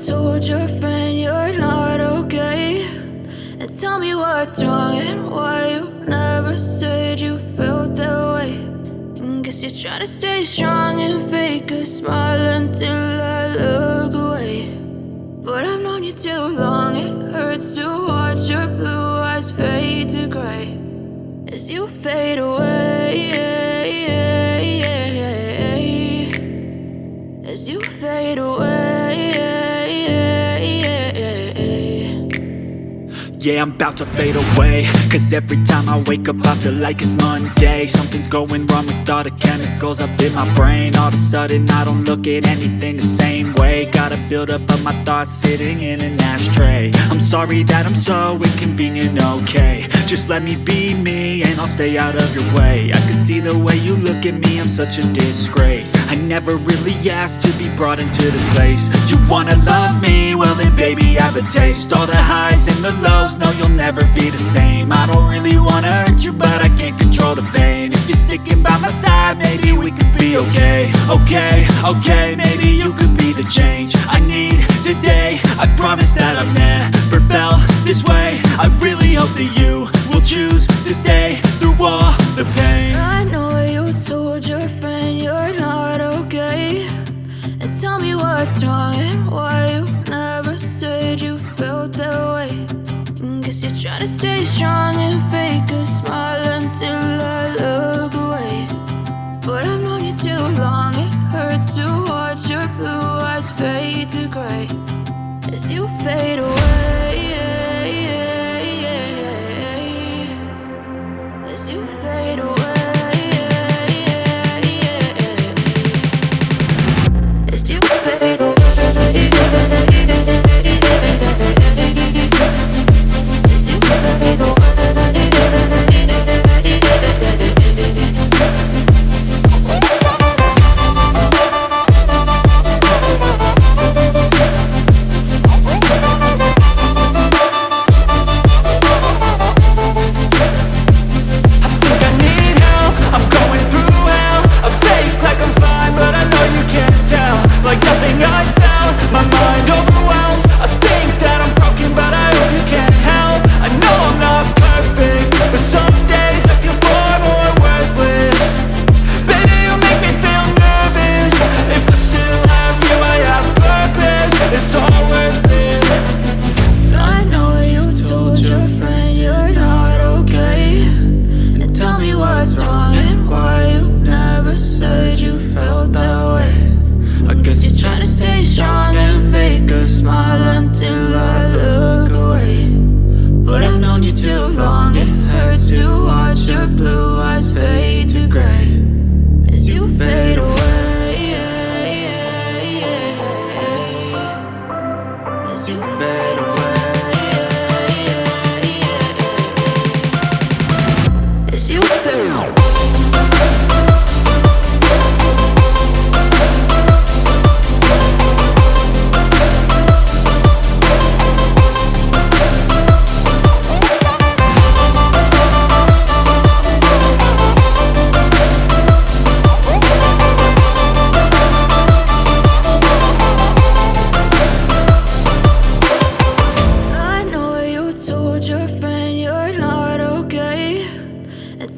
told your friend you're not okay, and tell me what's wrong and why you never said you felt that way. And guess you're trying to stay strong and fake a smile until I look away. But I've known you too long, it hurts to watch your blue eyes fade to gray as you fade away, as you fade away. Yeah, I'm about to fade away, cause every time I wake up I feel like it's Monday. Something's going wrong with all the chemicals up in my brain. All of a sudden I don't look at anything the same way. Gotta build up of my thoughts sitting in an ashtray. I'm sorry that I'm so inconvenient, okay. Just let me be me and I'll stay out of your way. I can see the way you look at me, I'm such a disgrace. I never really asked to be brought into this place. You wanna love me? Well then baby I have a taste. All the highs and the lows, no you'll never be the same. I don't really wanna hurt you but I can't control the pain. If you're sticking by my side maybe we could be okay. Okay, maybe you could be the change I need today. I promise that I've never felt this way. I really hope that you will choose to stay through all the pain. I know you told your friend you're not okay, and tell me what's wrong and why you never said you felt that way. And guess you're trying to stay strong and fake a smile until I look away. But I've known you too long, it hurts to watch your blue eyes fade to gray as you fade away, as you fade away, as you fade away. Like nothing I felt, my mind overwhelms. I think that I'm broken, but I hope you can't help. I know I'm not perfect, but some days I feel far more worthless. Baby, you make me feel nervous. If I still have you, I have purpose. It's all worth it. I know you told your friend you're not okay, and tell me what's wrong and why you never said you felt that way. I guess you're trying to stay strong and fake a smile until I look away. But I've known you too long, it hurts to watch your blue eyes fade to gray as you fade away, as you fade away, as you fade away.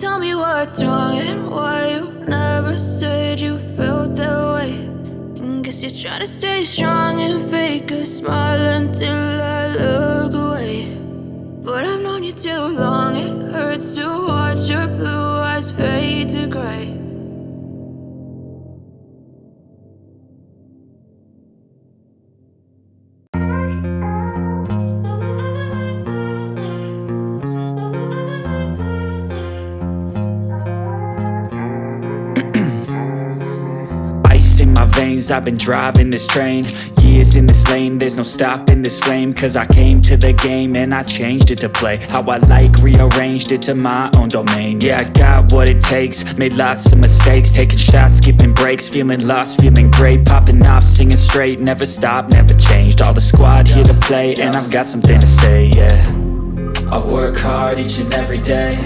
Tell me what's wrong and why you never said you felt that way. And guess you're trying to stay strong and fake a smile until I look away. But I've known you too long, it hurts to watch your blue eyes fade to gray. In my veins, I've been driving this train. Years in this lane, there's no stopping this flame. Cause I came to the game and I changed it to play how I like, rearranged it to my own domain. Yeah, I got what it takes, made lots of mistakes, taking shots, skipping breaks, feeling lost, feeling great, popping off, singing straight, never stopped, never changed. All the squad here to play and I've got something to say, yeah. I work hard each and every day,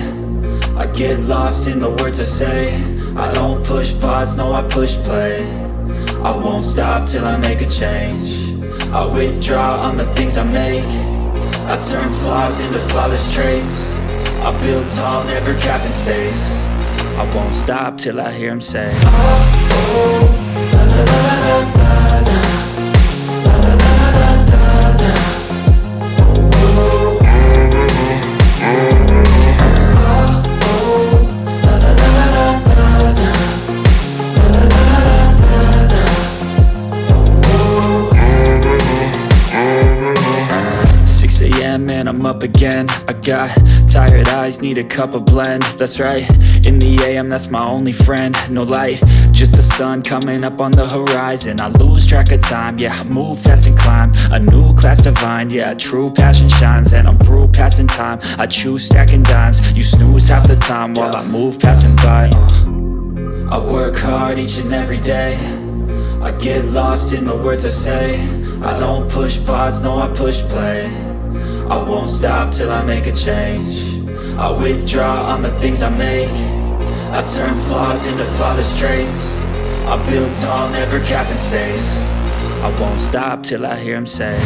I get lost in the words I say. I don't push pause, no I push play. I won't stop till I make a change. I withdraw on the things I make. I turn flaws into flawless traits. I build tall, never capped in space. I won't stop till I hear him say, and I'm up again. I got tired eyes, need a cup of blend. That's right, in the AM, that's my only friend. No light, just the sun coming up on the horizon. I lose track of time, yeah, I move fast and climb a new class divine, yeah, true passion shines. And I'm through passing time, I choose stacking dimes. You snooze half the time while I move passing by. I work hard each and every day. I get lost in the words I say. I don't push pause, no, I push play. I won't stop till I make a change. I withdraw on the things I make. I turn flaws into flawless traits. I build tall, never capped in space. I won't stop till I hear him say,